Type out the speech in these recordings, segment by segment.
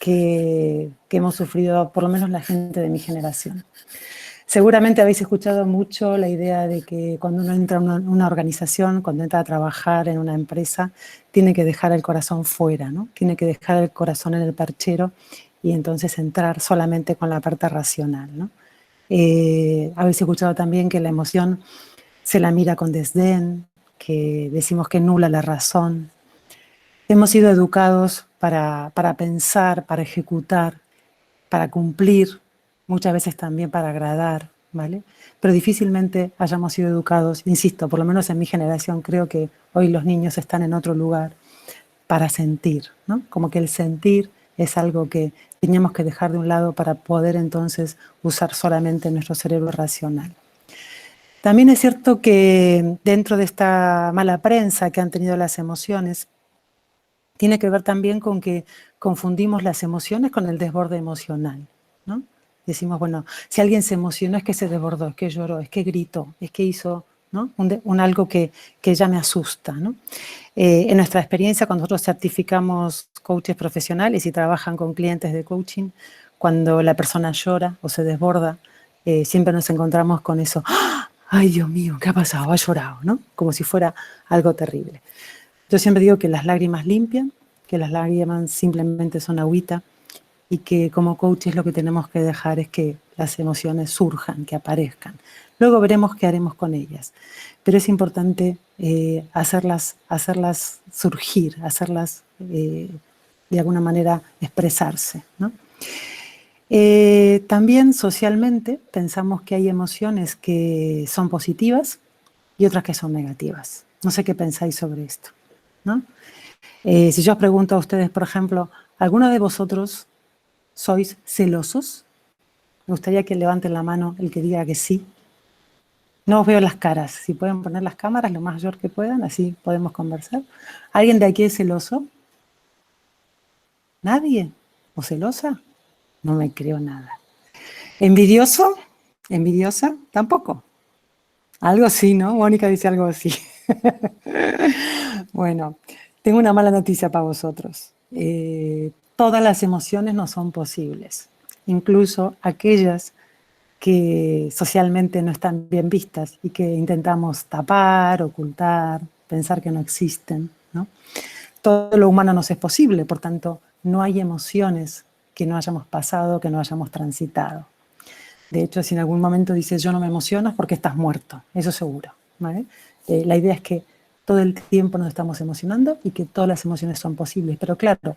que hemos sufrido, por lo menos la gente de mi generación. Seguramente habéis escuchado mucho la idea de que cuando uno entra a una organización, cuando entra a trabajar en una empresa, tiene que dejar el corazón fuera, ¿no? Tiene que dejar el corazón en el perchero y entonces entrar solamente con la parte racional, ¿no? Habéis escuchado también que la emoción se la mira con desdén, que decimos que nula la razón. Hemos sido educados para pensar, para ejecutar, para cumplir, muchas veces también para agradar, ¿vale? Pero difícilmente hayamos sido educados, insisto, por lo menos en mi generación, creo que hoy los niños están en otro lugar, para sentir, ¿no? Como que el sentir es algo que teníamos que dejar de un lado para poder entonces usar solamente nuestro cerebro racional. También es cierto que dentro de esta mala prensa que han tenido las emociones, tiene que ver también con que confundimos las emociones con el desborde emocional, ¿no? Decimos, bueno, si alguien se emocionó es que se desbordó, es que lloró, es que gritó, es que hizo, ¿no? un algo que ya me asusta, ¿no? En nuestra experiencia, cuando nosotros certificamos coaches profesionales y trabajan con clientes de coaching, cuando la persona llora o se desborda, siempre nos encontramos con eso. ¡Ah! ¡Ay, Dios mío! ¿Qué ha pasado? Ha llorado, ¿no? Como si fuera algo terrible. Yo siempre digo que las lágrimas limpian, que las lágrimas simplemente son agüita y que como coaches lo que tenemos que dejar es que las emociones surjan, que aparezcan. Luego veremos qué haremos con ellas. Pero es importante hacerlas surgir, hacerlas de alguna manera expresarse, ¿no? También socialmente pensamos que hay emociones que son positivas y otras que son negativas. No sé qué pensáis sobre esto, ¿no? Si yo os pregunto a ustedes, por ejemplo, ¿alguno de vosotros sois celosos? Me gustaría que levanten la mano el que diga que sí. No os veo las caras. Si pueden poner las cámaras lo más mayor que puedan, así podemos conversar. ¿Alguien de aquí es celoso? ¿Nadie? ¿O celosa? No me creo nada. ¿Envidioso? ¿Envidiosa? Tampoco. Algo así, ¿no? Mónica dice algo así. Bueno, tengo una mala noticia para vosotros. Todas las emociones no son posibles, incluso aquellas que socialmente no están bien vistas y que intentamos tapar, ocultar, pensar que no existen, ¿no? Todo lo humano nos es posible, por tanto, no hay emociones que no hayamos pasado, que no hayamos transitado. De hecho, si en algún momento dices yo no me emociono es porque estás muerto, eso seguro, ¿vale? La idea es que todo el tiempo nos estamos emocionando y que todas las emociones son posibles. Pero claro,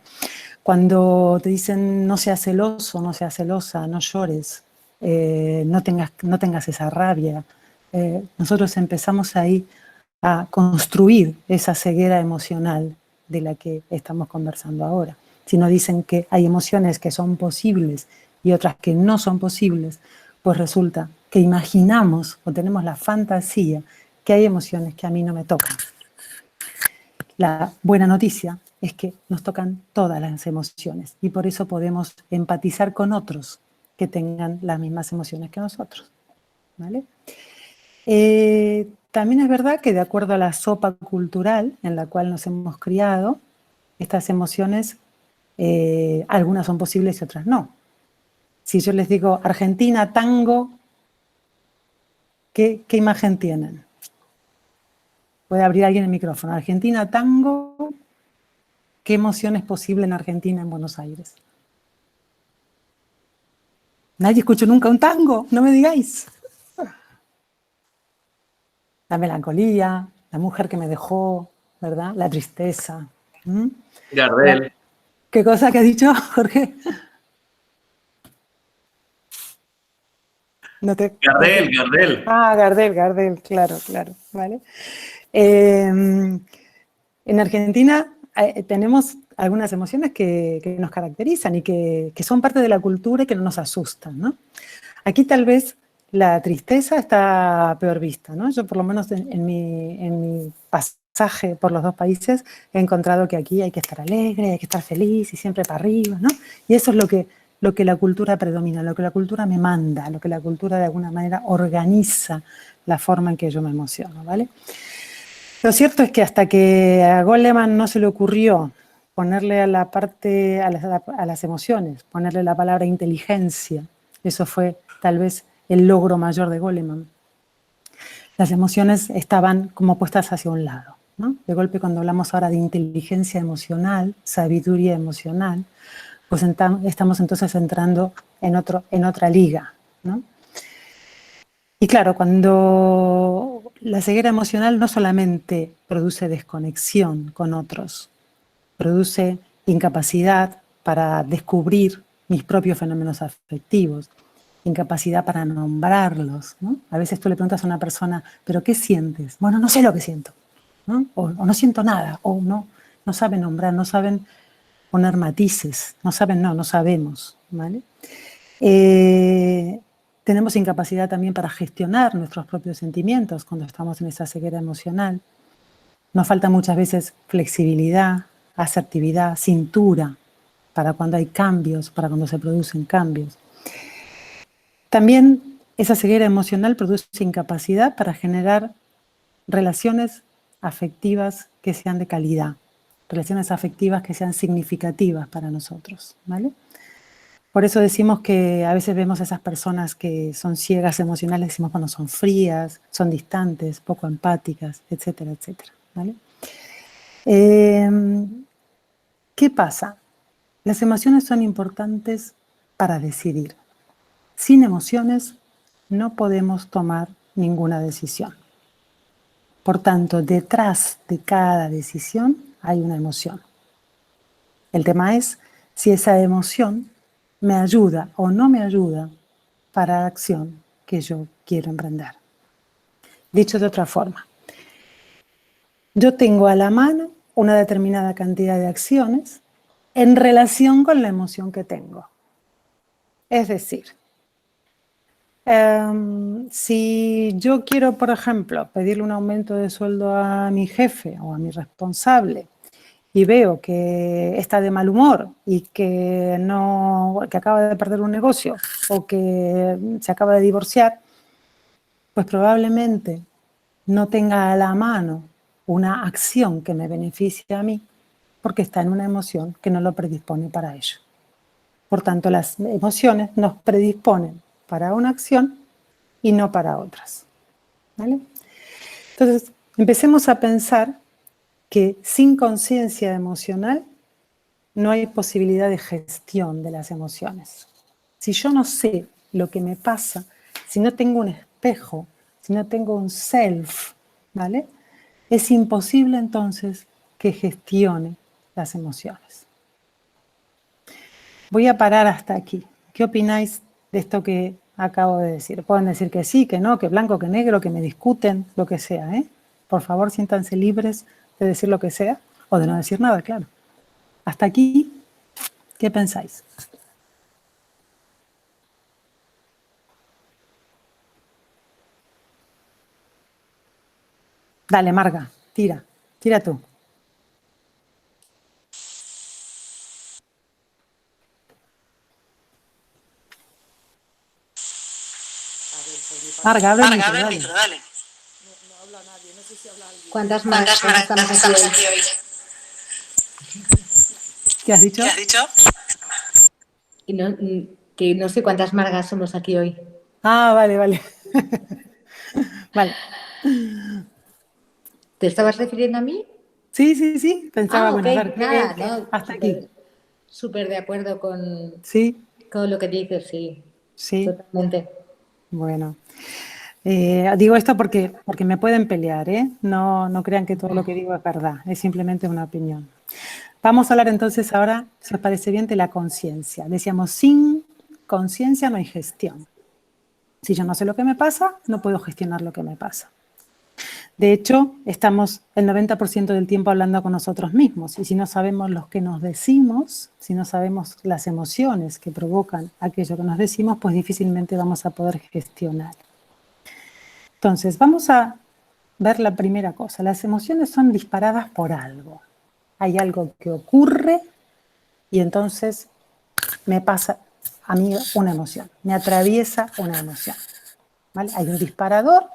cuando te dicen no seas celoso, no seas celosa, no llores, no tengas esa rabia, nosotros empezamos ahí a construir esa ceguera emocional de la que estamos conversando ahora. Si nos dicen que hay emociones que son posibles y otras que no son posibles, pues resulta que imaginamos o tenemos la fantasía que hay emociones que a mí no me tocan. La buena noticia es que nos tocan todas las emociones y por eso podemos empatizar con otros que tengan las mismas emociones que nosotros, ¿vale? También es verdad que de acuerdo a la sopa cultural en la cual nos hemos criado, estas emociones, algunas son posibles y otras no. Si yo les digo Argentina, tango, ¿qué imagen tienen? Puede abrir alguien el micrófono. Argentina, tango, ¿qué emoción es posible en Argentina, en Buenos Aires? Nadie escuchó nunca un tango, no me digáis. La melancolía, la mujer que me dejó, ¿verdad? La tristeza. Gardel. ¿Qué cosa que ha dicho, Jorge? Gardel. Ah, Gardel, claro, ¿vale? En Argentina tenemos algunas emociones que nos caracterizan y que son parte de la cultura y que no nos asustan, ¿no? Aquí tal vez la tristeza está peor vista, ¿no? Yo por lo menos en mi pasaje por los dos países he encontrado que aquí hay que estar alegre, hay que estar feliz y siempre para arriba, ¿no? Y eso es lo que la cultura predomina, lo que la cultura me manda, lo que la cultura de alguna manera organiza la forma en que yo me emociono, ¿vale? Lo cierto es que hasta que a Goleman no se le ocurrió ponerle a la parte, a las emociones, ponerle la palabra inteligencia. Eso fue tal vez el logro mayor de Goleman. Las emociones estaban como puestas hacia un lado, ¿no? De golpe, cuando hablamos ahora de inteligencia emocional, sabiduría emocional, pues estamos entonces entrando en otra liga, ¿no? Y claro, cuando la ceguera emocional no solamente produce desconexión con otros, produce incapacidad para descubrir mis propios fenómenos afectivos, incapacidad para nombrarlos, ¿no? A veces tú le preguntas a una persona, ¿pero qué sientes? Bueno, no sé lo que siento, ¿no? O no siento nada, o no saben nombrar, no saben poner matices, no sabemos, ¿vale? Tenemos incapacidad también para gestionar nuestros propios sentimientos cuando estamos en esa ceguera emocional. Nos falta muchas veces flexibilidad, asertividad, cintura, para cuando hay cambios, para cuando se producen cambios. También esa ceguera emocional produce incapacidad para generar relaciones afectivas que sean de calidad, relaciones afectivas que sean significativas para nosotros, ¿vale? Por eso decimos que a veces vemos a esas personas que son ciegas emocionales, decimos, bueno, son frías, son distantes, poco empáticas, etcétera, etcétera, ¿vale? ¿Qué pasa? Las emociones son importantes para decidir. Sin emociones no podemos tomar ninguna decisión. Por tanto, detrás de cada decisión hay una emoción. El tema es si esa emoción me ayuda o no me ayuda para la acción que yo quiero emprender. Dicho de otra forma, yo tengo a la mano una determinada cantidad de acciones en relación con la emoción que tengo. Es decir, si yo quiero, por ejemplo, pedirle un aumento de sueldo a mi jefe o a mi responsable y veo que está de mal humor y que acaba de perder un negocio o que se acaba de divorciar, pues probablemente no tenga a la mano una acción que me beneficie a mí porque está en una emoción que no lo predispone para ello. Por tanto, las emociones nos predisponen para una acción y no para otras, ¿vale? Entonces, empecemos a pensar que sin conciencia emocional no hay posibilidad de gestión de las emociones. Si yo no sé lo que me pasa, si no tengo un espejo, si no tengo un self, ¿vale? Es imposible entonces que gestione las emociones. Voy a parar hasta aquí. ¿Qué opináis de esto que acabo de decir? Pueden decir que sí, que no, que blanco, que negro, que me discuten, lo que sea, ¿eh? Por favor, siéntanse libres de decir lo que sea o de no decir nada, claro. Hasta aquí, ¿qué pensáis? Dale, Marga, tira tú. Marga, abre el micro, dale. ¿Cuántas margas estamos aquí hoy? ¿Qué has dicho? Que no sé cuántas margas somos aquí hoy. Ah, vale. Vale. ¿Te estabas refiriendo a mí? Sí. Pensaba, bueno, a ver, nada, ¿no? hasta aquí. Súper de acuerdo con lo que dices, sí. Totalmente. Bueno. Digo esto porque me pueden pelear, ¿eh? No crean que todo lo que digo es verdad, es simplemente una opinión. Vamos a hablar entonces ahora, si os parece bien, de la conciencia. Decíamos, sin conciencia no hay gestión. Si yo no sé lo que me pasa, no puedo gestionar lo que me pasa. De hecho, estamos el 90% del tiempo hablando con nosotros mismos y si no sabemos lo que nos decimos, si no sabemos las emociones que provocan aquello que nos decimos, pues difícilmente vamos a poder gestionar. Entonces, vamos a ver la primera cosa. Las emociones son disparadas por algo. Hay algo que ocurre y entonces me pasa a mí una emoción, me atraviesa una emoción, ¿vale? Hay un disparador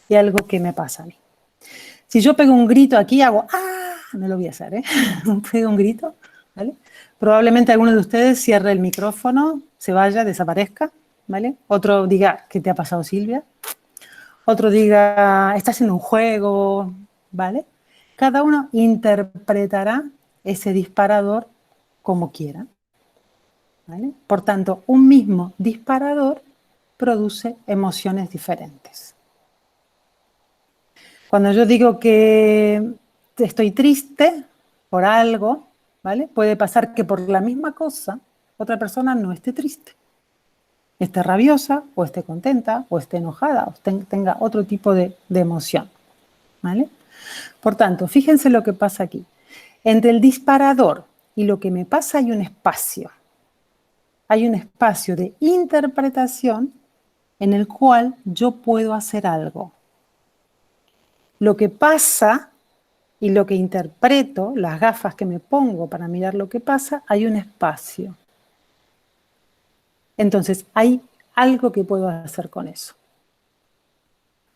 y algo que me pasa a mí. Si yo pego un grito aquí, hago ¡ah! no lo voy a hacer, ¿eh? Pego un grito, ¿vale? Probablemente alguno de ustedes cierre el micrófono, se vaya, desaparezca, ¿vale? Otro diga, ¿qué te ha pasado, Silvia? Otro diga, está haciendo un juego, ¿vale? Cada uno interpretará ese disparador como quiera, ¿vale? Por tanto, un mismo disparador produce emociones diferentes. Cuando yo digo que estoy triste por algo, ¿vale? Puede pasar que por la misma cosa otra persona no esté triste. Esté rabiosa, o esté contenta, o esté enojada, o tenga otro tipo de emoción, ¿vale? Por tanto, fíjense lo que pasa aquí. Entre el disparador y lo que me pasa hay un espacio. Hay un espacio de interpretación en el cual yo puedo hacer algo. Lo que pasa y lo que interpreto, las gafas que me pongo para mirar lo que pasa, hay un espacio. Entonces, hay algo que puedo hacer con eso.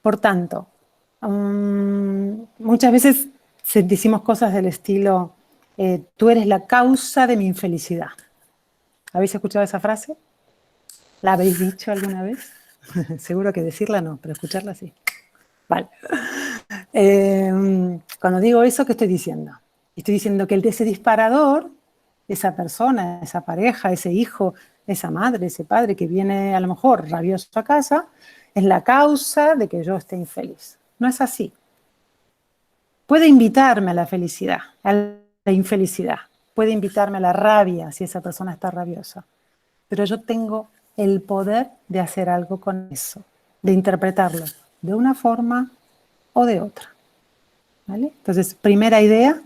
Por tanto, muchas veces decimos cosas del estilo, tú eres la causa de mi infelicidad. ¿Habéis escuchado esa frase? ¿La habéis dicho alguna vez? Seguro que decirla no, pero escucharla sí. Vale. Cuando digo eso, ¿qué estoy diciendo? Estoy diciendo que ese disparador, esa persona, esa pareja, ese hijo, esa madre, ese padre que viene a lo mejor rabioso a casa, es la causa de que yo esté infeliz. No es así. Puede invitarme a la felicidad, a la infelicidad. Puede invitarme a la rabia si esa persona está rabiosa. Pero yo tengo el poder de hacer algo con eso, de interpretarlo de una forma o de otra. ¿Vale? Entonces, primera idea,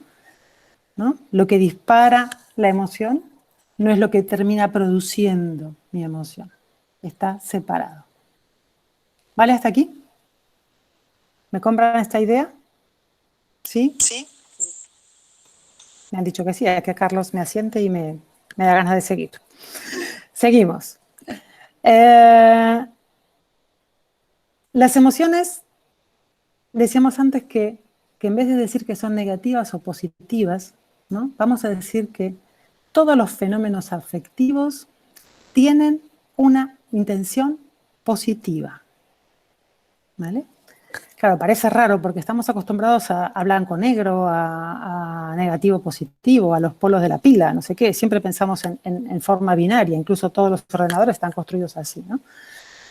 ¿no? Lo que dispara la emoción no es lo que termina produciendo mi emoción. Está separado. ¿Vale hasta aquí? ¿Me compran esta idea? ¿Sí? Sí. Me han dicho que sí, es que Carlos me asiente y me da ganas de seguir. Seguimos. Las emociones, decíamos antes que en vez de decir que son negativas o positivas, ¿no? Vamos a decir que todos los fenómenos afectivos tienen una intención positiva. ¿Vale? Claro, parece raro porque estamos acostumbrados a blanco-negro, a negativo-positivo, a los polos de la pila, no sé qué. Siempre pensamos en forma binaria, incluso todos los ordenadores están construidos así, ¿no?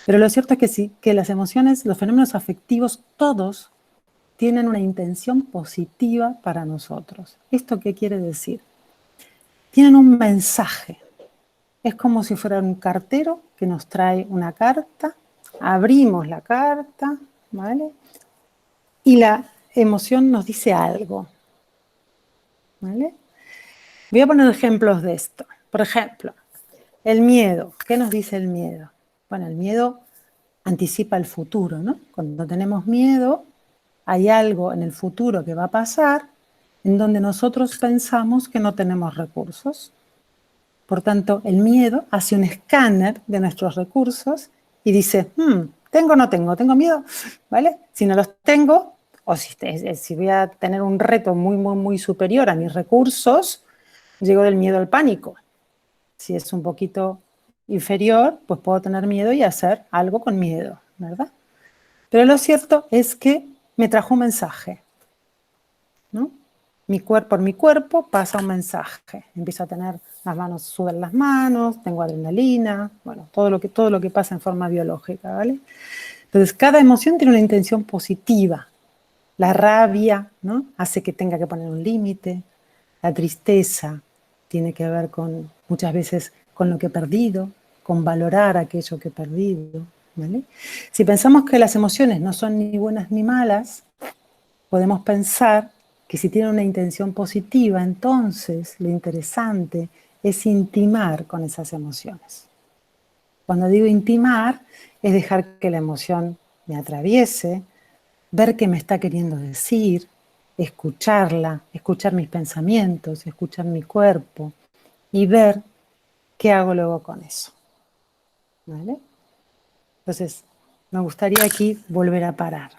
Pero lo cierto es que sí, que las emociones, los fenómenos afectivos, todos tienen una intención positiva para nosotros. ¿Esto qué quiere decir? Tienen un mensaje. Es como si fuera un cartero que nos trae una carta, abrimos la carta, ¿vale? Y la emoción nos dice algo, ¿vale? Voy a poner ejemplos de esto. Por ejemplo, el miedo. ¿Qué nos dice el miedo? Bueno, el miedo anticipa el futuro, ¿no? Cuando tenemos miedo, hay algo en el futuro que va a pasar en donde nosotros pensamos que no tenemos recursos. Por tanto, el miedo hace un escáner de nuestros recursos y dice, ¿tengo o no tengo? ¿Tengo miedo? ¿Vale? Si no los tengo, o si voy a tener un reto muy, muy, muy superior a mis recursos, llego del miedo al pánico. Si es un poquito inferior, pues puedo tener miedo y hacer algo con miedo, ¿verdad? Pero lo cierto es que me trajo un mensaje, ¿no? Por mi cuerpo pasa un mensaje. Empiezo a tener las manos, suben las manos, tengo adrenalina, bueno, todo lo que pasa en forma biológica, ¿vale? Entonces, cada emoción tiene una intención positiva. La rabia, ¿no? Hace que tenga que poner un límite. La tristeza tiene que ver con, muchas veces, con lo que he perdido, con valorar aquello que he perdido, ¿vale? Si pensamos que las emociones no son ni buenas ni malas, podemos pensar que si tienen una intención positiva, entonces lo interesante es intimar con esas emociones. Cuando digo intimar, es dejar que la emoción me atraviese, ver qué me está queriendo decir, escucharla, escuchar mis pensamientos, escuchar mi cuerpo y ver qué hago luego con eso. ¿Vale? Entonces, me gustaría aquí volver a parar.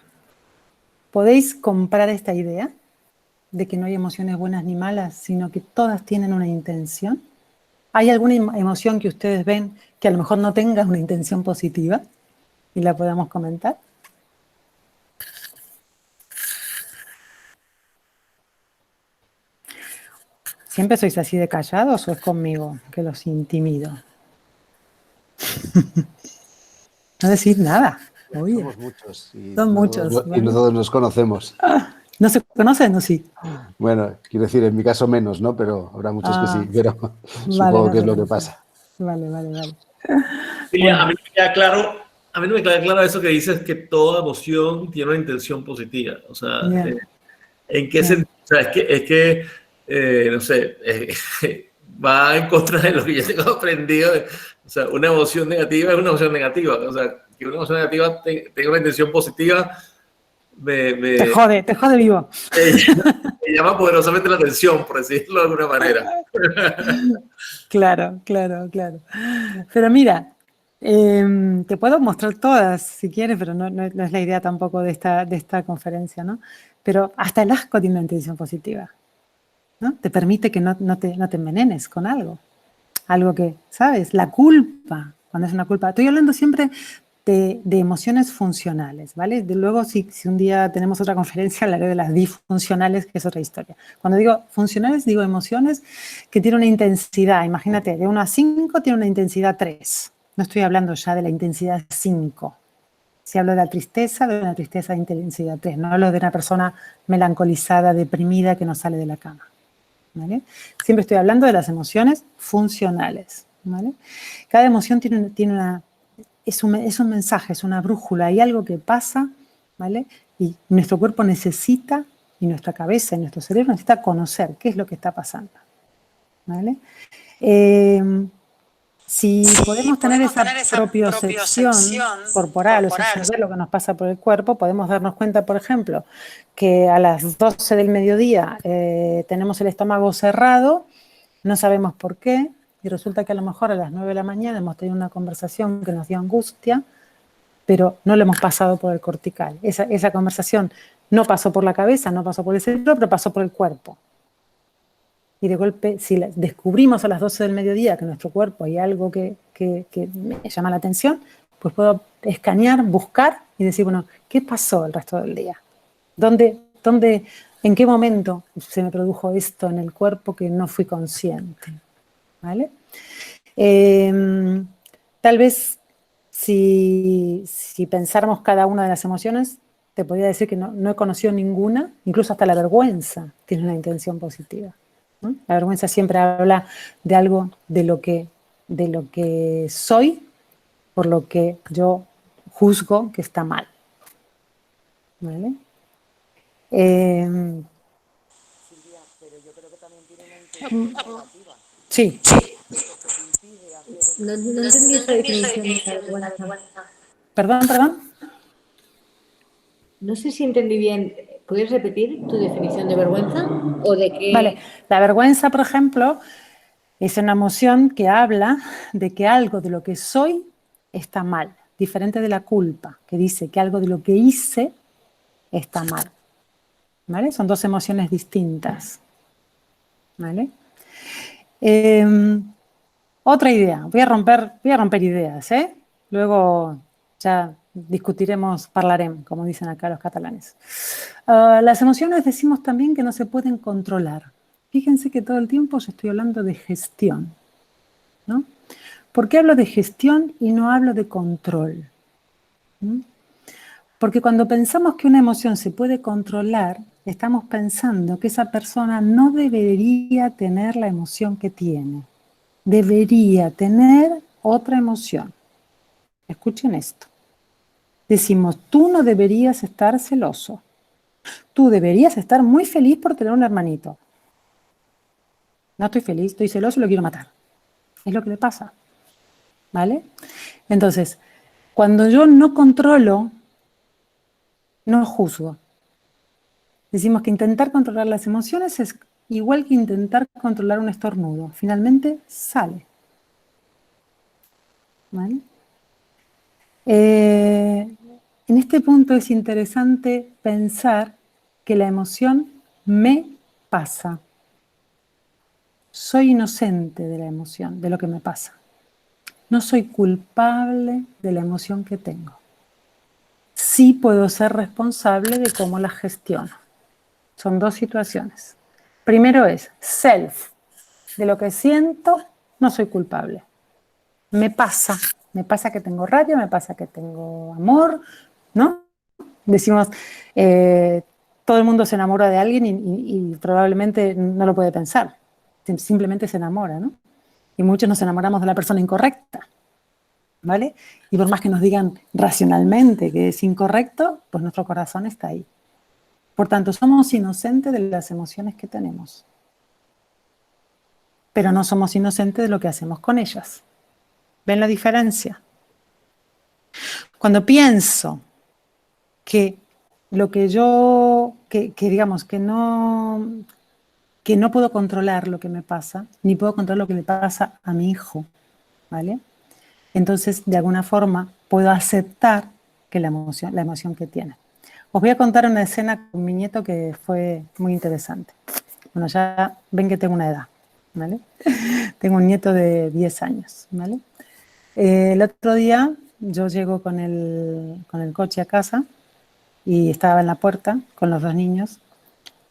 ¿Podéis comprar esta idea? de que no hay emociones buenas ni malas, sino que todas tienen una intención? ¿Hay alguna emoción que ustedes ven que a lo mejor no tenga una intención positiva y la podamos comentar? ¿Siempre sois así de callados o es conmigo que los intimido? No decís nada. Oye, somos muchos y son muchos. y no todos nos conocemos. ¿No se conocen o sí? Bueno, quiero decir, en mi caso menos, ¿no? Pero habrá muchos que sí, pero supongo que es lo que pasa. Vale, vale, vale. Sí, bueno. A mí no me queda claro, eso que dices, que toda emoción tiene una intención positiva. O sea, ¿en qué sentido? O sea, es que no sé, va en contra de lo que yo tengo aprendido. O sea, una emoción negativa es una emoción negativa. O sea, que una emoción negativa tenga una intención positiva, te jode vivo. Me llama poderosamente la atención, por decirlo de alguna manera. Claro. Pero mira, te puedo mostrar todas si quieres, pero no es la idea tampoco de esta conferencia, ¿no? Pero hasta el asco tiene una intención positiva, ¿no? Te permite que no te envenenes con algo. Algo que, ¿sabes? La culpa, cuando es una culpa. Estoy hablando siempre de emociones funcionales, ¿vale? Luego, si un día tenemos otra conferencia, hablaré de las disfuncionales, que es otra historia. Cuando digo funcionales, digo emociones que tienen una intensidad, imagínate, de 1 a 5 tiene una intensidad 3. No estoy hablando ya de la intensidad 5. Si hablo de la tristeza, de una tristeza de intensidad 3. No hablo de una persona melancolizada, deprimida, que no sale de la cama, ¿vale? Siempre estoy hablando de las emociones funcionales, ¿vale? Cada emoción tiene una... Es un mensaje, es una brújula, hay algo que pasa, ¿vale? Y nuestro cuerpo necesita, y nuestra cabeza y nuestro cerebro necesita conocer qué es lo que está pasando, ¿vale? Si podemos tener esa propiocepción corporal, o sea, saber lo que nos pasa por el cuerpo, podemos darnos cuenta, por ejemplo, que a las 12 del mediodía tenemos el estómago cerrado, no sabemos por qué, y resulta que a lo mejor a las 9 de la mañana hemos tenido una conversación que nos dio angustia, pero no lo hemos pasado por el cortical. Esa conversación no pasó por la cabeza, no pasó por el cerebro, pero pasó por el cuerpo. Y de golpe, si descubrimos a las 12 del mediodía que en nuestro cuerpo hay algo que me llama la atención, pues puedo escanear, buscar y decir, bueno, ¿qué pasó el resto del día? ¿En qué momento se me produjo esto en el cuerpo que no fui consciente? ¿Vale? Tal vez si pensáramos cada una de las emociones, te podría decir que no he conocido ninguna, incluso hasta la vergüenza tiene una intención positiva, ¿no? La vergüenza siempre habla de algo de lo que soy, por lo que yo juzgo que está mal, ¿vale? Sí. No entendí esa definición de vergüenza. Perdón. No sé si entendí bien. ¿Puedes repetir tu definición de vergüenza? ¿O de qué? Vale. La vergüenza, por ejemplo, es una emoción que habla de que algo de lo que soy está mal, diferente de la culpa, que dice que algo de lo que hice está mal. ¿Vale? Son dos emociones distintas. ¿Vale? Otra idea. Voy a romper ideas, ¿eh? Luego ya discutiremos, parlaremos, como dicen acá los catalanes. Las emociones decimos también que no se pueden controlar. Fíjense que todo el tiempo yo estoy hablando de gestión, ¿no? ¿Por qué hablo de gestión y no hablo de control? Porque cuando pensamos que una emoción se puede controlar, estamos pensando que esa persona no debería tener la emoción que tiene. Debería tener otra emoción. Escuchen esto. Decimos, tú no deberías estar celoso. Tú deberías estar muy feliz por tener un hermanito. No estoy feliz, estoy celoso y lo quiero matar. Es lo que le pasa. ¿Vale? Entonces, cuando yo no controlo, no juzgo. Decimos que intentar controlar las emociones es igual que intentar controlar un estornudo. Finalmente sale. ¿Vale? En este punto es interesante pensar que la emoción me pasa, soy inocente de la emoción, de lo que me pasa. No soy culpable de la emoción que tengo. Sí puedo ser responsable de cómo la gestiono. Son dos situaciones. Primero es self, de lo que siento, no soy culpable. Me pasa que tengo rabia, me pasa que tengo amor, ¿no? Decimos, todo el mundo se enamora de alguien y probablemente no lo puede pensar, simplemente se enamora, ¿no? Y muchos nos enamoramos de la persona incorrecta, ¿vale? Y por más que nos digan racionalmente que es incorrecto, pues nuestro corazón está ahí. Por tanto, somos inocentes de las emociones que tenemos, pero no somos inocentes de lo que hacemos con ellas. ¿Ven la diferencia? Cuando pienso que lo que yo, digamos, que no puedo controlar lo que me pasa, ni puedo controlar lo que le pasa a mi hijo, ¿vale? Entonces, de alguna forma, puedo aceptar que la emoción que tiene. Os voy a contar una escena con mi nieto que fue muy interesante. Bueno, ya ven que tengo una edad, ¿vale? Tengo un nieto de 10 años, ¿vale? El otro día yo llego con el coche a casa y estaba en la puerta con los dos niños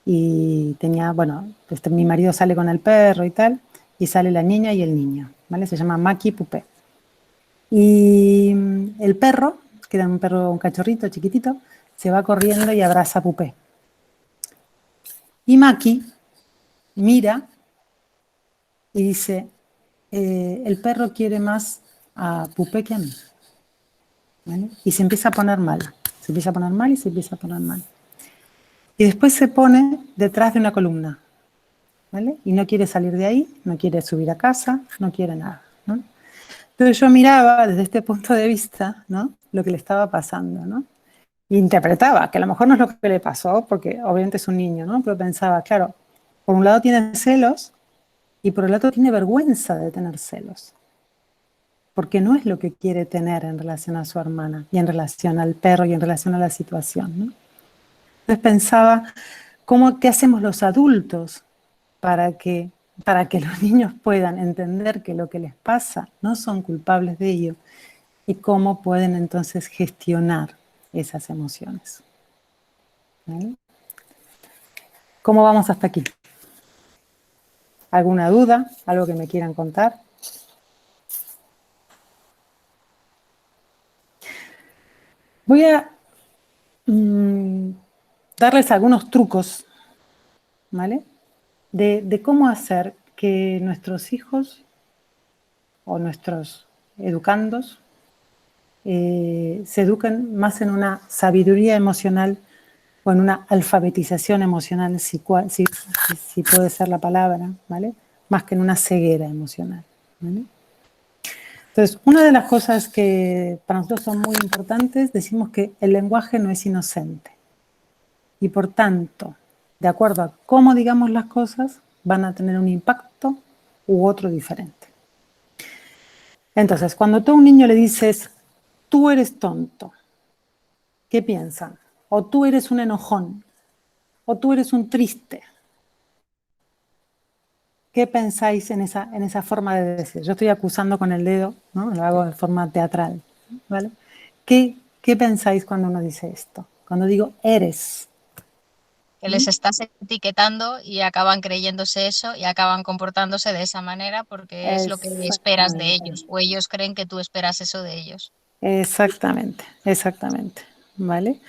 y tenía, bueno, mi marido sale con el perro y tal, y sale la niña y el niño, ¿vale? Se llama Maki Pupé. Y el perro, que era un cachorrito chiquitito, se va corriendo y abraza a Pupé. Y Maki mira y dice, el perro quiere más a Pupé que a mí, ¿vale? Y se empieza a poner mal, se empieza a poner mal y se empieza a poner mal. Y después se pone detrás de una columna, ¿vale? Y no quiere salir de ahí, no quiere subir a casa, no quiere nada, ¿no? Entonces yo miraba desde este punto de vista, ¿no? Lo que le estaba pasando, ¿no? Y interpretaba, que a lo mejor no es lo que le pasó, porque obviamente es un niño, ¿no? Pero pensaba, claro, por un lado tiene celos y por el otro tiene vergüenza de tener celos. Porque no es lo que quiere tener en relación a su hermana, y en relación al perro, y en relación a la situación, ¿no? Entonces pensaba, ¿qué hacemos los adultos para que los niños puedan entender que lo que les pasa no son culpables de ello? Y cómo pueden entonces gestionar esas emociones. ¿Vale? ¿Cómo vamos hasta aquí? ¿Alguna duda? ¿Algo que me quieran contar? Voy a darles algunos trucos, ¿vale? De cómo hacer que nuestros hijos o nuestros educandos se eduquen más en una sabiduría emocional o en una alfabetización emocional, si puede ser la palabra, ¿vale? Más que en una ceguera emocional, ¿vale? Entonces, una de las cosas que para nosotros son muy importantes, decimos que el lenguaje no es inocente. Y por tanto, de acuerdo a cómo digamos las cosas, van a tener un impacto u otro diferente. Entonces, cuando tú a un niño le dices, tú eres tonto, ¿qué piensan? O tú eres un enojón, o tú eres un triste. ¿Qué pensáis en esa forma de decir? Yo estoy acusando con el dedo, ¿no? Lo hago de forma teatral, ¿vale? ¿Qué pensáis cuando uno dice esto? Cuando digo eres. Que les estás etiquetando y acaban creyéndose eso y acaban comportándose de esa manera porque es lo que esperas de ellos o ellos creen que tú esperas eso de ellos. Exactamente, exactamente, ¿vale?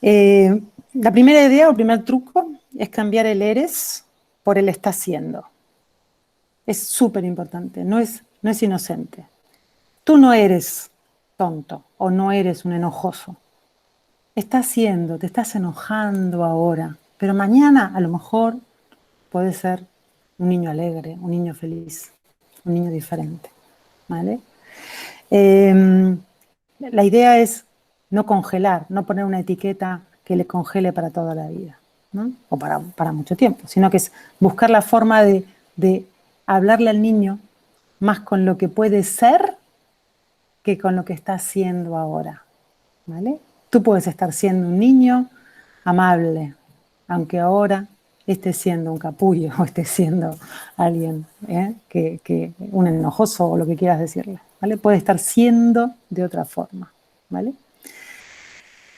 La primera idea o el primer truco es cambiar el eres por el está siendo. Es súper importante, no es inocente. Tú no eres tonto o no eres un enojoso. Estás siendo, te estás enojando ahora, pero mañana a lo mejor puede ser un niño alegre, un niño feliz, un niño diferente, ¿vale? La idea es no congelar, no poner una etiqueta que le congele para toda la vida, ¿no? O para mucho tiempo, sino que es buscar la forma de hablarle al niño más con lo que puede ser que con lo que está siendo ahora, ¿vale? Tú puedes estar siendo un niño amable, aunque ahora esté siendo un capullo o esté siendo alguien un enojoso o lo que quieras decirle, ¿vale? Puede estar siendo de otra forma, ¿vale?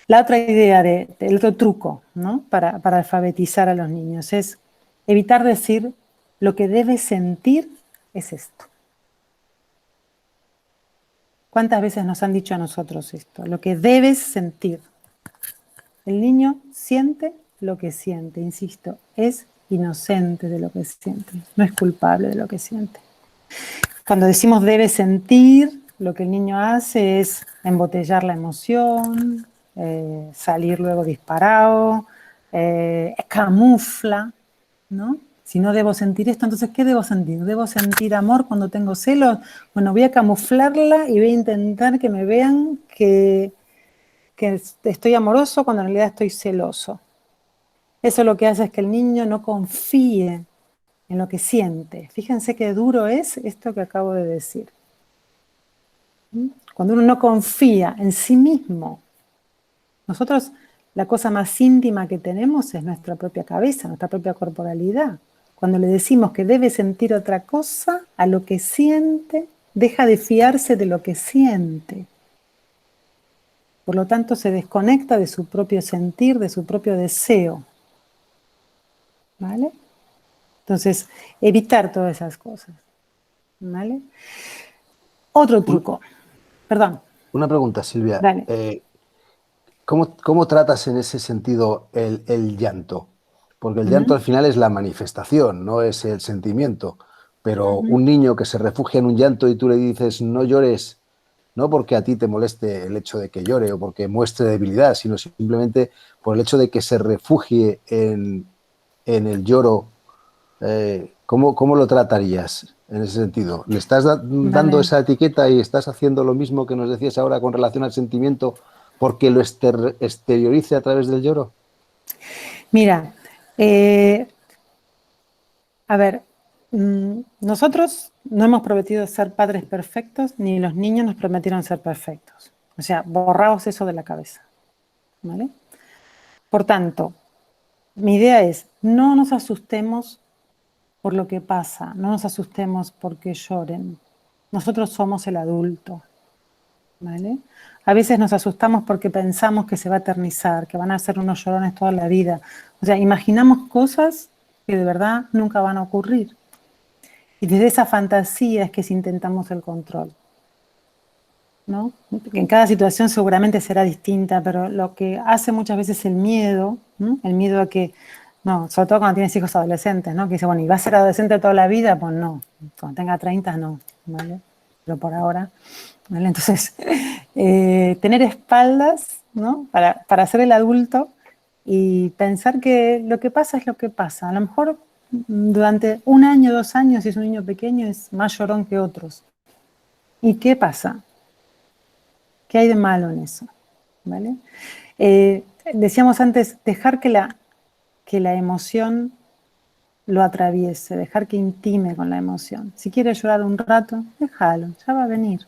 La otra idea, el otro truco, ¿no? para alfabetizar a los niños es evitar decir lo que debes sentir es esto. ¿Cuántas veces nos han dicho a nosotros esto? Lo que debes sentir. El niño siente lo que siente, insisto, es inocente de lo que siente, no es culpable de lo que siente. Cuando decimos debe sentir, lo que el niño hace es embotellar la emoción, salir luego disparado, camufla, ¿no? Si no debo sentir esto, entonces ¿qué debo sentir? ¿Debo sentir amor cuando tengo celos? Bueno, voy a camuflarla y voy a intentar que me vean que estoy amoroso cuando en realidad estoy celoso. Eso lo que hace es que el niño no confíe en lo que siente. Fíjense qué duro es esto que acabo de decir. Cuando uno no confía en sí mismo, nosotros la cosa más íntima que tenemos es nuestra propia cabeza, nuestra propia corporalidad. Cuando le decimos que debe sentir otra cosa a lo que siente, deja de fiarse de lo que siente. Por lo tanto, se desconecta de su propio sentir, de su propio deseo. ¿Vale? Entonces, evitar todas esas cosas. ¿Vale? Otro truco. Perdón. Una pregunta, Silvia. Dale. ¿Cómo tratas en ese sentido el llanto? Porque el llanto al final es la manifestación, no es el sentimiento. Pero un niño que se refugia en un llanto y tú le dices no llores, no porque a ti te moleste el hecho de que llore o porque muestre debilidad, sino simplemente por el hecho de que se refugie en el lloro, ¿cómo lo tratarías en ese sentido? ¿Le estás dando esa etiqueta y estás haciendo lo mismo que nos decías ahora con relación al sentimiento porque lo exteriorice a través del lloro? Mira, a ver, nosotros no hemos prometido ser padres perfectos, ni los niños nos prometieron ser perfectos. O sea, borraos eso de la cabeza, ¿vale? Por tanto, mi idea es, no nos asustemos por lo que pasa, no nos asustemos porque lloren. Nosotros somos el adulto, ¿vale? A veces nos asustamos porque pensamos que se va a eternizar, que van a ser unos llorones toda la vida. O sea, imaginamos cosas que de verdad nunca van a ocurrir. Y desde esa fantasía es que si intentamos el control, ¿no? En cada situación seguramente será distinta, pero lo que hace muchas veces el miedo, ¿no? El miedo a que, no, sobre todo cuando tienes hijos adolescentes, ¿no? Que dice, bueno, ¿y va a ser adolescente toda la vida? Pues no, cuando tenga 30 no, ¿vale? Pero por ahora, ¿vale? Entonces, tener espaldas, ¿no? Para ser el adulto y pensar que lo que pasa es lo que pasa. A lo mejor durante 1 año, 2 años, si es un niño pequeño, es más llorón que otros. ¿Y qué pasa? ¿Qué hay de malo en eso? ¿Vale? Decíamos antes, dejar que la emoción lo atraviese, dejar que intime con la emoción. Si quiere llorar un rato, déjalo, ya va a venir.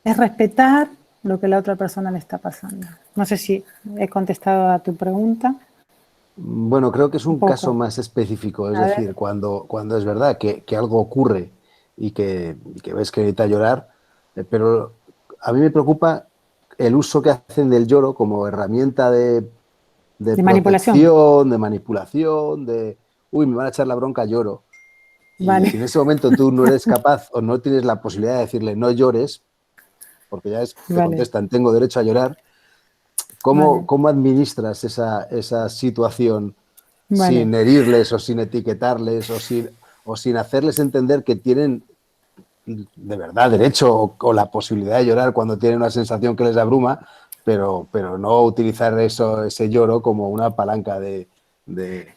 Es respetar lo que la otra persona le está pasando. No sé si he contestado a tu pregunta. Bueno, creo que es un caso más específico, es decir, cuando es verdad que algo ocurre y que ves que necesita llorar, pero a mí me preocupa el uso que hacen del lloro como herramienta de manipulación, uy, me van a echar la bronca, lloro. Y si en ese momento tú no eres capaz o no tienes la posibilidad de decirle no llores, porque ya te contestan, tengo derecho a llorar, ¿cómo administras esa situación sin herirles o sin etiquetarles o sin hacerles entender que tienen de verdad derecho o la posibilidad de llorar cuando tienen una sensación que les abruma, pero no utilizar ese lloro como una palanca de...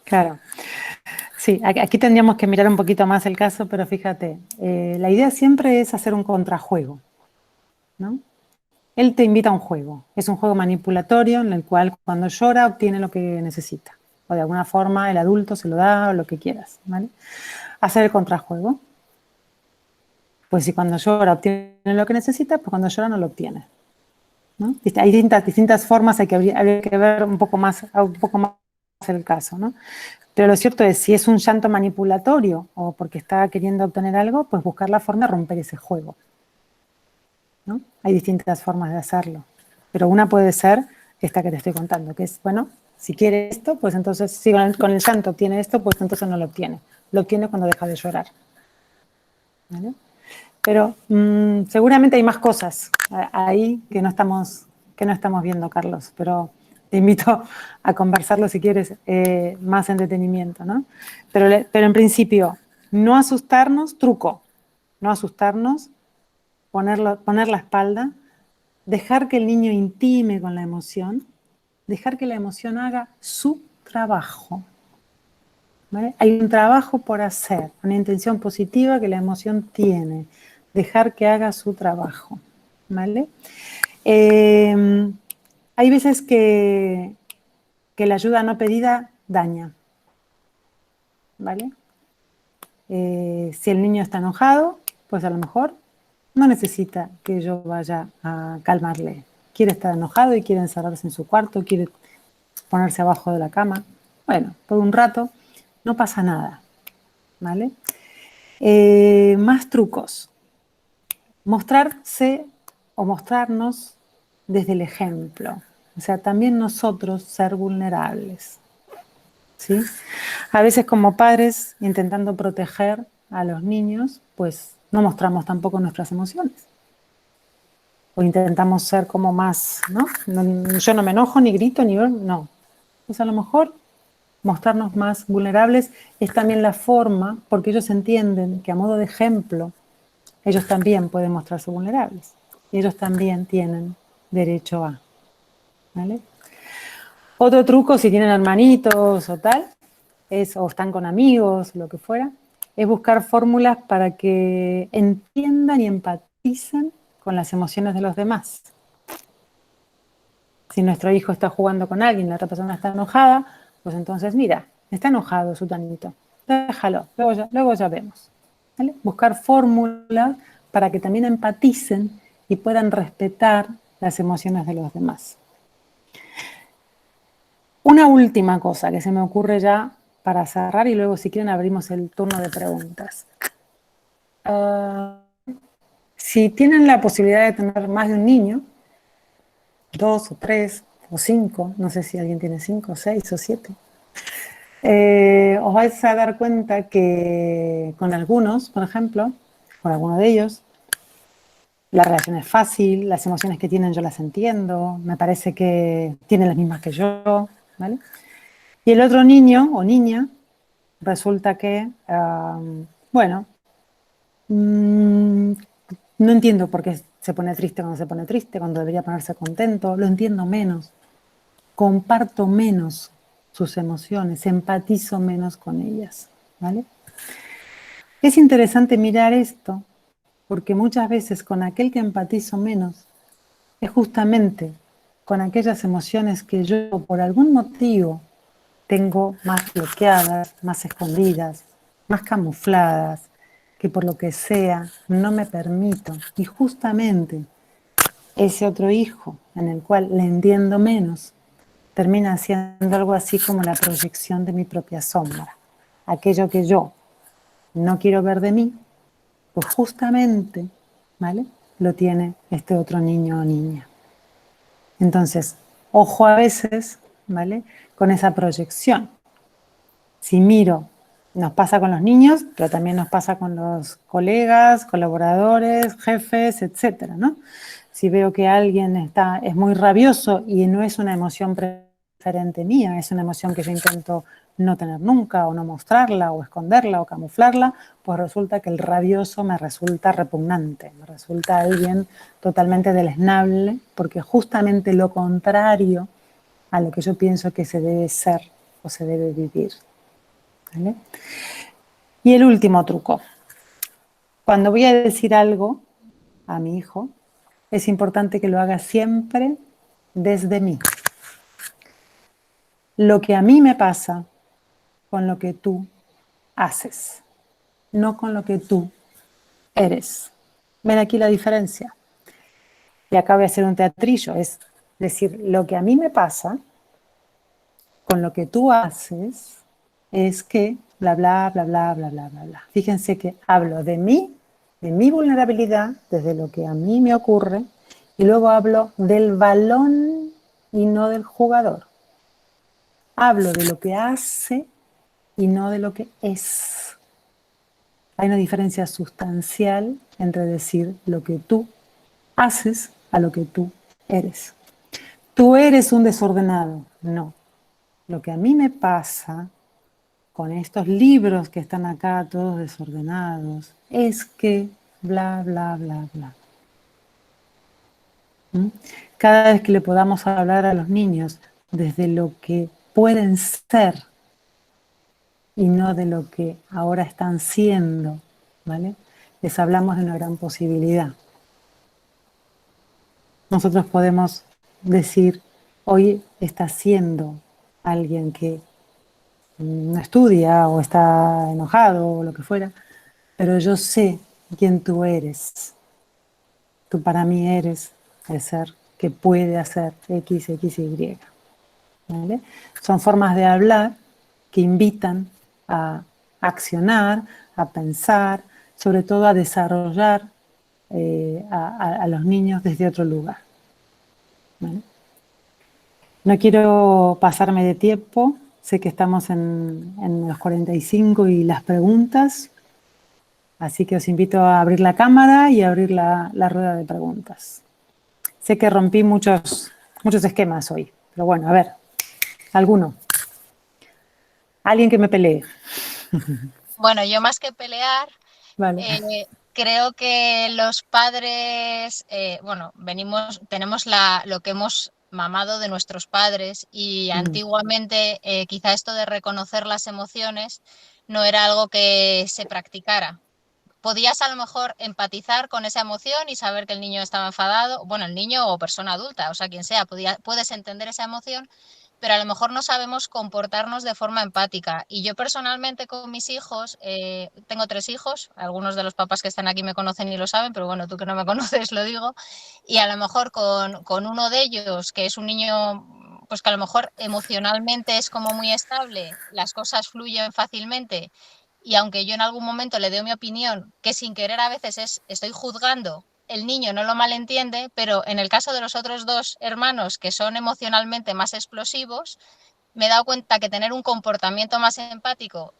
Claro. Sí, aquí tendríamos que mirar un poquito más el caso, pero fíjate, la idea siempre es hacer un contrajuego, ¿no? Él te invita a un juego. Es un juego manipulatorio en el cual cuando llora obtiene lo que necesita. O de alguna forma el adulto se lo da o lo que quieras, ¿vale? Hacer el contrajuego. Pues si cuando llora obtiene lo que necesita, pues cuando llora no lo obtiene, ¿no? Hay distintas formas, habría que ver un poco más el caso, ¿no? Pero lo cierto es, si es un llanto manipulatorio o porque está queriendo obtener algo, pues buscar la forma de romper ese juego, ¿no? Hay distintas formas de hacerlo, pero una puede ser esta que te estoy contando, que es, bueno, si quiere esto, pues entonces, si con el llanto obtiene esto, pues entonces no lo obtiene. Lo obtiene cuando deja de llorar, ¿vale? Pero seguramente hay más cosas ahí que no estamos viendo, Carlos, pero te invito a conversarlo si quieres más en detenimiento, ¿no? Pero en principio, no asustarnos, truco, no asustarnos, poner la espalda, dejar que el niño intime con la emoción, dejar que la emoción haga su trabajo, ¿vale? Hay un trabajo por hacer, una intención positiva que la emoción tiene, dejar que haga su trabajo, ¿vale? Hay veces que la ayuda no pedida daña, ¿vale? Si el niño está enojado, pues a lo mejor no necesita que yo vaya a calmarle. Quiere estar enojado y quiere encerrarse en su cuarto, quiere ponerse abajo de la cama. Bueno, por un rato no pasa nada, ¿vale? Más trucos. Mostrarse o mostrarnos desde el ejemplo. O sea, también nosotros ser vulnerables, ¿sí? A veces como padres, intentando proteger a los niños, pues no mostramos tampoco nuestras emociones. O intentamos ser como más, ¿no? Yo no me enojo, ni grito, ni... No. Pues a lo mejor mostrarnos más vulnerables es también la forma, porque ellos entienden que a modo de ejemplo, ellos también pueden mostrarse vulnerables. Y ellos también tienen derecho a, ¿vale? Otro truco, si tienen hermanitos o tal, o están con amigos, lo que fuera, es buscar fórmulas para que entiendan y empaticen con las emociones de los demás. Si nuestro hijo está jugando con alguien, la otra persona está enojada, pues entonces, mira, está enojado su tanito, déjalo, luego ya vemos, ¿vale? Buscar fórmulas para que también empaticen y puedan respetar las emociones de los demás. Una última cosa que se me ocurre ya para cerrar y luego si quieren abrimos el turno de preguntas. Si tienen la posibilidad de tener más de un niño, 2 o 3 o 5, no sé si alguien tiene 5, 6 o 7, os vais a dar cuenta que con algunos, por ejemplo, con alguno de ellos, la relación es fácil, las emociones que tienen yo las entiendo, me parece que tienen las mismas que yo, ¿vale? Y el otro niño o niña resulta que, bueno, no entiendo por qué se pone triste cuando se pone triste, cuando debería ponerse contento, lo entiendo menos, comparto menos sus emociones, empatizo menos con ellas, ¿vale? Es interesante mirar esto, porque muchas veces con aquel que empatizo menos, es justamente con aquellas emociones que yo por algún motivo tengo más bloqueadas, más escondidas, más camufladas, que por lo que sea no me permito. Y justamente ese otro hijo en el cual le entiendo menos, termina siendo algo así como la proyección de mi propia sombra. Aquello que yo no quiero ver de mí, pues justamente, ¿vale?, lo tiene este otro niño o niña. Entonces, ojo a veces, ¿vale?, con esa proyección. Si miro, nos pasa con los niños, pero también nos pasa con los colegas, colaboradores, jefes, etcétera, ¿no? Si veo que alguien es muy rabioso y no es una emoción preferente mía, es una emoción que yo intento no tener nunca, o no mostrarla, o esconderla, o camuflarla, pues resulta que el rabioso me resulta repugnante, me resulta alguien totalmente deleznable, porque justamente lo contrario a lo que yo pienso que se debe ser o se debe vivir, ¿vale? Y el último truco. Cuando voy a decir algo a mi hijo, es importante que lo haga siempre desde mí. Lo que a mí me pasa con lo que tú haces, no con lo que tú eres. ¿Ven aquí la diferencia? Y acá voy a hacer un teatrillo, es decir, lo que a mí me pasa con lo que tú haces es que bla, bla, bla, bla, bla, bla, bla, bla. Fíjense que hablo de mí, de mi vulnerabilidad, desde lo que a mí me ocurre, y luego hablo del balón y no del jugador. Hablo de lo que hace y no de lo que es. Hay una diferencia sustancial entre decir lo que tú haces a lo que tú eres. Tú eres un desordenado. No. Lo que a mí me pasa con estos libros que están acá todos desordenados es que bla, bla, bla, bla. ¿Mm? Cada vez que le podamos hablar a los niños desde lo que pueden ser y no de lo que ahora están siendo, ¿vale? Les hablamos de una gran posibilidad. Nosotros podemos decir, hoy está siendo alguien que no estudia o está enojado o lo que fuera, pero yo sé quién tú eres. Tú para mí eres el ser que puede hacer X, X, Y. ¿Vale? Son formas de hablar que invitan a accionar, a pensar, sobre todo a desarrollar a los niños desde otro lugar. ¿Vale? No quiero pasarme de tiempo, sé que estamos en los 45 y las preguntas, así que os invito a abrir la cámara y a abrir la rueda de preguntas. Sé que rompí muchos esquemas hoy, pero bueno, a ver, alguno. Alguien que me pelee. Bueno, yo más que pelear, vale. Creo que los padres, tenemos lo que hemos mamado de nuestros padres y antiguamente quizá esto de reconocer las emociones no era algo que se practicara. Podías a lo mejor empatizar con esa emoción y saber que el niño estaba enfadado, bueno, el niño o persona adulta, o sea, quien sea, puedes entender esa emoción, pero a lo mejor no sabemos comportarnos de forma empática. Y yo personalmente con mis hijos, tengo 3 hijos, algunos de los papás que están aquí me conocen y lo saben, pero bueno, tú que no me conoces lo digo, y a lo mejor con uno de ellos, que es un niño pues que a lo mejor emocionalmente es como muy estable, las cosas fluyen fácilmente, y aunque yo en algún momento le doy mi opinión, que sin querer a veces estoy juzgando, el niño no lo malentiende, pero en el caso de los otros 2 hermanos que son emocionalmente más explosivos, me he dado cuenta que tener un comportamiento más empático,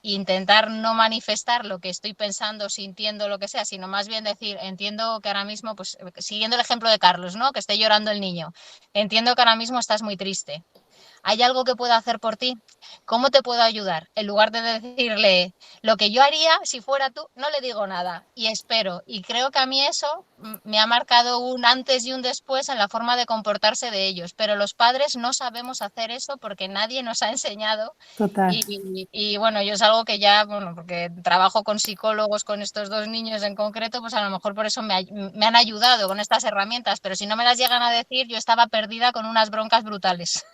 intentar no manifestar lo que estoy pensando, sintiendo, lo que sea, sino más bien decir, entiendo que ahora mismo, pues siguiendo el ejemplo de Carlos, ¿no? Que esté llorando el niño, entiendo que ahora mismo estás muy triste. ¿Hay algo que pueda hacer por ti? ¿Cómo te puedo ayudar? En lugar de decirle lo que yo haría si fuera tú, no le digo nada y espero. Y creo que a mí eso me ha marcado un antes y un después en la forma de comportarse de ellos. Pero los padres no sabemos hacer eso porque nadie nos ha enseñado. Total. Y bueno, yo es algo que ya, bueno, porque trabajo con psicólogos, con estos 2 niños en concreto, pues a lo mejor por eso me han ayudado con estas herramientas. Pero si no me las llegan a decir, yo estaba perdida con unas broncas brutales.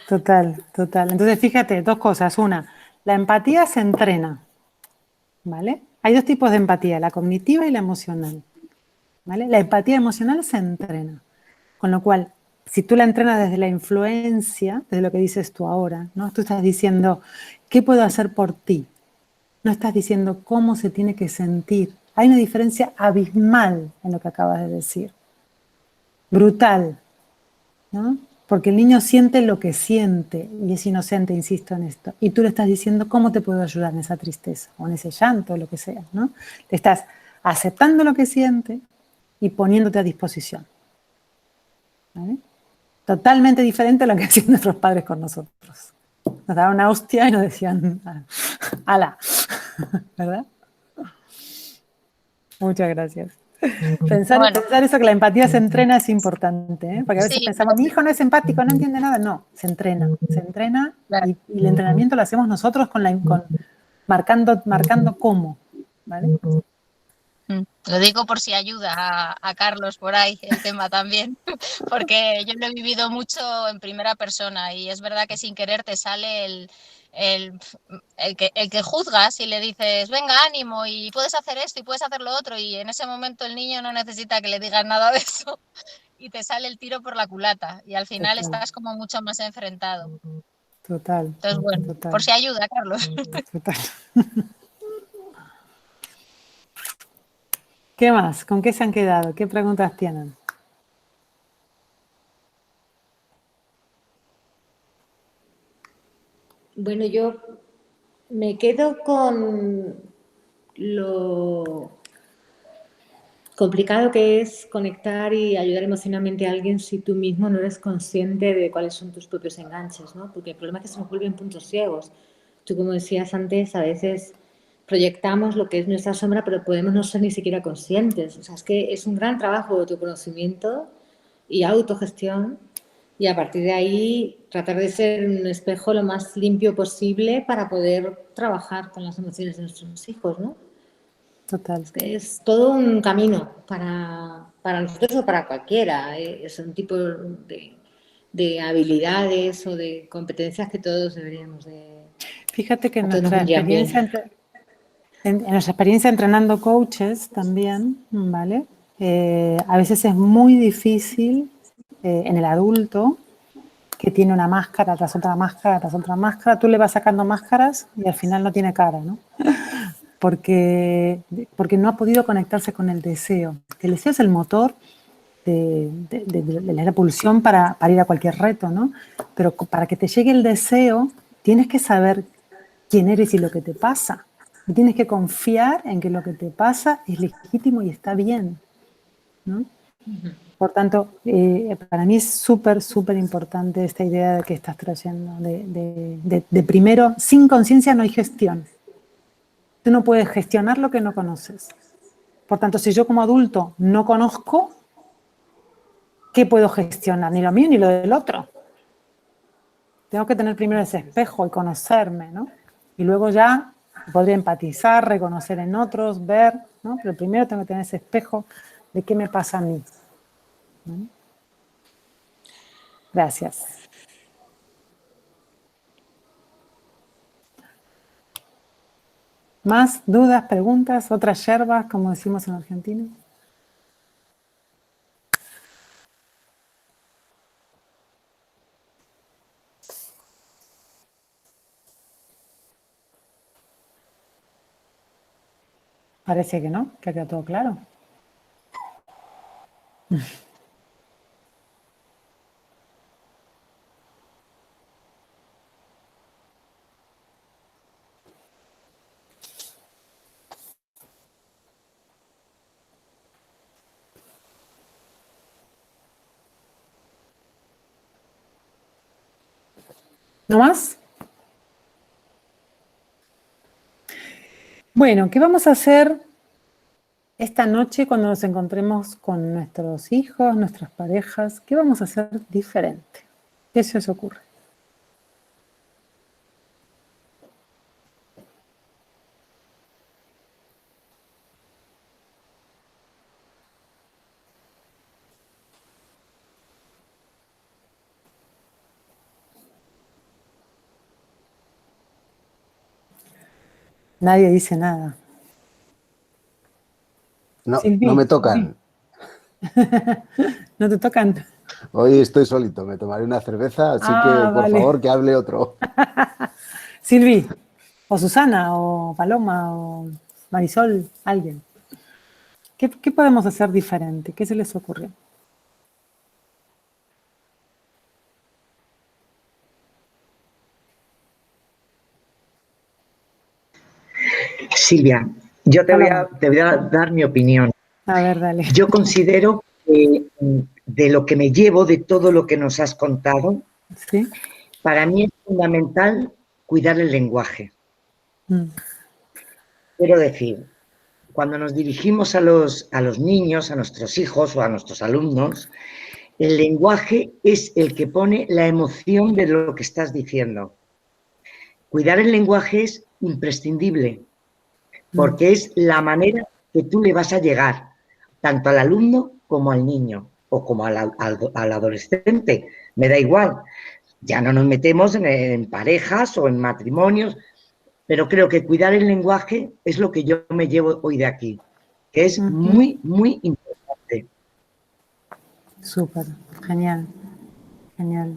Total, total. Entonces, fíjate, 2 cosas. Una, la empatía se entrena, ¿vale? Hay 2 tipos de empatía, la cognitiva y la emocional, ¿vale? La empatía emocional se entrena, con lo cual, si tú la entrenas desde la influencia, desde lo que dices tú ahora, ¿no? Tú estás diciendo, ¿qué puedo hacer por ti? No estás diciendo cómo se tiene que sentir. Hay una diferencia abismal en lo que acabas de decir. Brutal, ¿no? Porque el niño siente lo que siente y es inocente, insisto en esto. Y tú le estás diciendo cómo te puedo ayudar en esa tristeza o en ese llanto o lo que sea, ¿no? Le estás aceptando lo que siente y poniéndote a disposición. ¿Vale? Totalmente diferente a lo que hacían nuestros padres con nosotros. Nos daban una hostia y nos decían, ala, ¿verdad? Muchas gracias. Pensar eso, que la empatía se entrena, es importante, ¿eh? Porque a veces pensamos, mi hijo no es empático, no entiende nada. No, se entrena y el entrenamiento lo hacemos nosotros marcando cómo, ¿vale? Lo digo por si ayuda a Carlos por ahí el tema también, porque yo lo he vivido mucho en primera persona y es verdad que sin querer te sale el que juzgas y le dices, venga, ánimo y puedes hacer esto y puedes hacer lo otro, y en ese momento el niño no necesita que le digas nada de eso y te sale el tiro por la culata y al final estás como mucho más enfrentado. Total. Entonces, bueno, total. por si ayuda, Carlos. Total. ¿Qué más? ¿Con qué se han quedado? ¿Qué preguntas tienen? Bueno, yo me quedo con lo complicado que es conectar y ayudar emocionalmente a alguien si tú mismo no eres consciente de cuáles son tus propios enganches, ¿no? Porque el problema es que se nos vuelven puntos ciegos. Tú, como decías antes, a veces proyectamos lo que es nuestra sombra, pero podemos no ser ni siquiera conscientes. O sea, es que es un gran trabajo de autoconocimiento y autogestión, y a partir de ahí tratar de ser un espejo lo más limpio posible para poder trabajar con las emociones de nuestros hijos, ¿no? Total. Es todo un camino para nosotros o para cualquiera. Es un tipo de habilidades o de competencias que todos deberíamos de... Fíjate que en nuestra experiencia entrenando coaches también, ¿vale? A veces es muy difícil en el adulto que tiene una máscara tras otra máscara tras otra máscara, tú le vas sacando máscaras y al final no tiene cara, ¿no? Porque no ha podido conectarse con el deseo. El deseo es el motor de la repulsión para ir a cualquier reto, ¿no? Pero para que te llegue el deseo, tienes que saber quién eres y lo que te pasa. Y tienes que confiar en que lo que te pasa es legítimo y está bien, ¿no? Por tanto, para mí es súper, súper importante esta idea que estás trayendo, de primero, sin conciencia no hay gestión. Tú no puedes gestionar lo que no conoces. Por tanto, si yo como adulto no conozco, ¿qué puedo gestionar? Ni lo mío ni lo del otro. Tengo que tener primero ese espejo y conocerme, ¿no? Y luego ya podría empatizar, reconocer en otros, ver, ¿no? Pero primero tengo que tener ese espejo de qué me pasa a mí, ¿no? Gracias. ¿Más dudas, preguntas, otras yerbas, como decimos en Argentina? Parece que no, que ha quedado todo claro. ¿No más? Bueno, ¿qué vamos a hacer esta noche cuando nos encontremos con nuestros hijos, nuestras parejas? ¿Qué vamos a hacer diferente? ¿Qué se os ocurre? Nadie dice nada. No, Silvi, no me tocan. ¿No te tocan? Hoy estoy solito, me tomaré una cerveza, así que por favor que hable otro. Silvi, o Susana, o Paloma, o Marisol, alguien. ¿Qué podemos hacer diferente? ¿Qué se les ocurrió? Silvia, yo te voy a dar mi opinión. A ver, dale. Yo considero que de lo que me llevo, de todo lo que nos has contado, ¿sí? Para mí es fundamental cuidar el lenguaje. Quiero decir, cuando nos dirigimos a los niños, a nuestros hijos o a nuestros alumnos, el lenguaje es el que pone la emoción de lo que estás diciendo. Cuidar el lenguaje es imprescindible, porque es la manera que tú le vas a llegar, tanto al alumno como al niño, o como al adolescente, me da igual. Ya no nos metemos en parejas o en matrimonios, pero creo que cuidar el lenguaje es lo que yo me llevo hoy de aquí, que es muy, muy importante. Súper, genial, genial.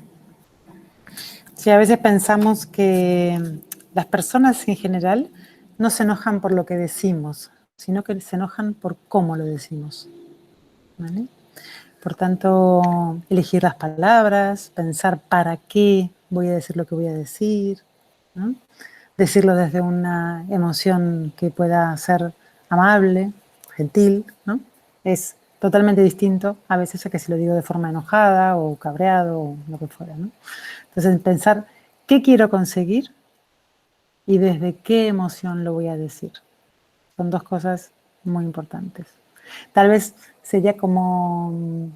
Sí, a veces pensamos que las personas en general no se enojan por lo que decimos, sino que se enojan por cómo lo decimos, ¿vale? Por tanto, elegir las palabras, pensar para qué voy a decir lo que voy a decir, ¿no? Decirlo desde una emoción que pueda ser amable, gentil, ¿no? Es totalmente distinto a veces a que si lo digo de forma enojada o cabreado o lo que fuera, ¿no? Entonces, pensar qué quiero conseguir y desde qué emoción lo voy a decir. Son dos cosas muy importantes. Tal vez sería como,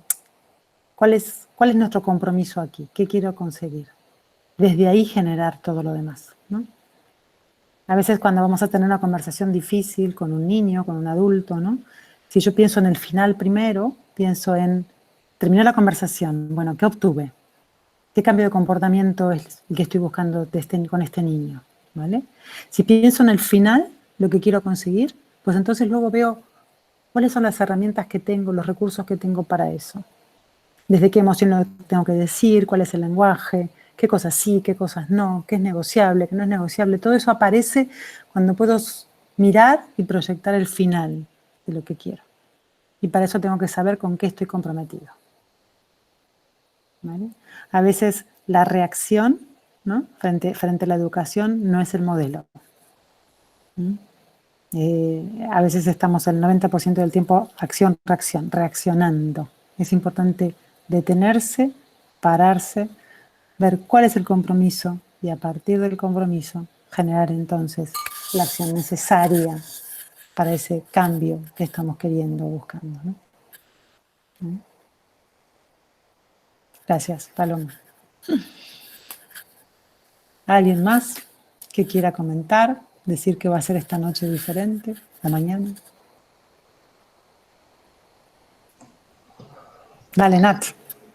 ¿cuál es nuestro compromiso aquí? ¿Qué quiero conseguir? Desde ahí generar todo lo demás, ¿no? A veces cuando vamos a tener una conversación difícil con un niño, con un adulto, ¿no? Si yo pienso en el final primero, pienso en, terminó la conversación, bueno, ¿qué obtuve? ¿Qué cambio de comportamiento es el que estoy buscando con este niño? ¿Vale? Si pienso en el final, lo que quiero conseguir, pues entonces luego veo cuáles son las herramientas que tengo, los recursos que tengo para eso. Desde qué emoción lo tengo que decir, cuál es el lenguaje, qué cosas sí, qué cosas no, qué es negociable, qué no es negociable. Todo eso aparece cuando puedo mirar y proyectar el final de lo que quiero. Y para eso tengo que saber con qué estoy comprometido. ¿Vale? A veces la reacción, ¿no? frente a la educación no es el modelo. A veces estamos el 90% del tiempo acción-reacción, reaccionando. Es importante detenerse, pararse, ver cuál es el compromiso y a partir del compromiso generar entonces la acción necesaria para ese cambio que estamos queriendo, buscando, ¿no? Gracias, Paloma. ¿Alguien más que quiera comentar? Decir que va a ser esta noche diferente, la mañana. Dale, Nat.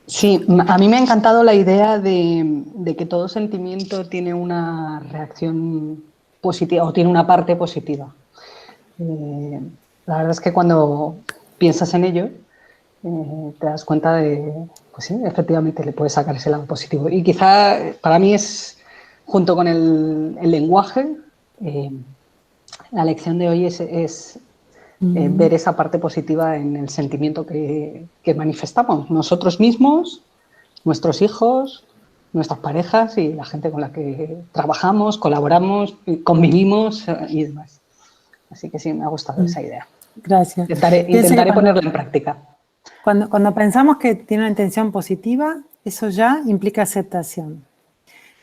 Sí, a mí me ha encantado la idea de que todo sentimiento tiene una reacción positiva o tiene una parte positiva. La verdad es que cuando piensas en ello, te das cuenta de, pues sí, efectivamente le puedes sacar ese lado positivo. Y quizá para mí es, junto con el lenguaje, la lección de hoy es ver esa parte positiva en el sentimiento que manifestamos nosotros mismos, nuestros hijos, nuestras parejas y la gente con la que trabajamos, colaboramos, convivimos y demás. Así que sí, me ha gustado esa idea. Gracias. Intentaré ponerla en práctica. Cuando pensamos que tiene una intención positiva, eso ya implica aceptación.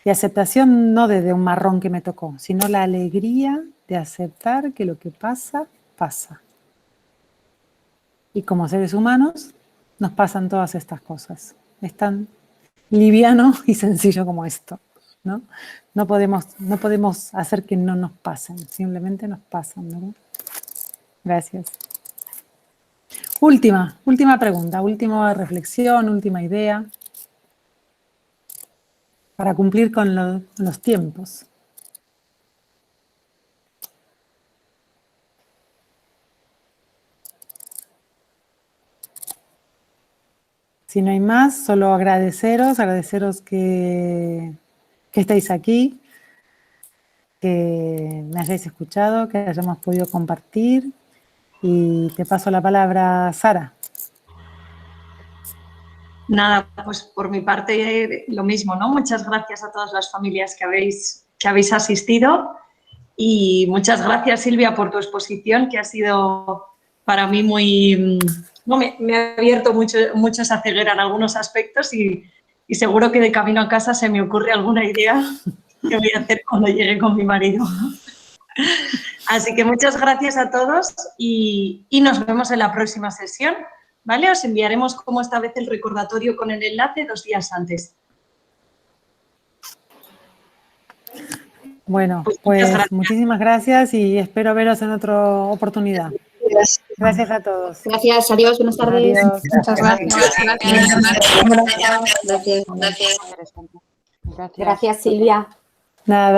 Y aceptación no desde un marrón que me tocó, sino la alegría de aceptar que lo que pasa, pasa. Y como seres humanos nos pasan todas estas cosas. Es tan liviano y sencillo como esto, ¿no? No podemos hacer que no nos pasen, simplemente nos pasan, ¿no? Gracias. Última pregunta, última reflexión, última idea para cumplir con los tiempos. Si no hay más, solo agradeceros que estéis aquí, que me hayáis escuchado, que hayamos podido compartir. Y te paso la palabra, Sara. Nada, pues por mi parte lo mismo, ¿no? Muchas gracias a todas las familias que habéis asistido y muchas gracias, Silvia, por tu exposición, que ha sido para mí muy... No, me ha abierto mucho esa ceguera en algunos aspectos y seguro que de camino a casa se me ocurre alguna idea que voy a hacer cuando llegue con mi marido. Así que muchas gracias a todos y nos vemos en la próxima sesión, ¿vale? Os enviaremos como esta vez el recordatorio con el enlace 2 días antes. Bueno, pues muchísimas gracias y espero veros en otra oportunidad. Gracias a todos. Gracias, adiós, buenas tardes. Adiós. Muchas gracias. Gracias, Silvia. Nada.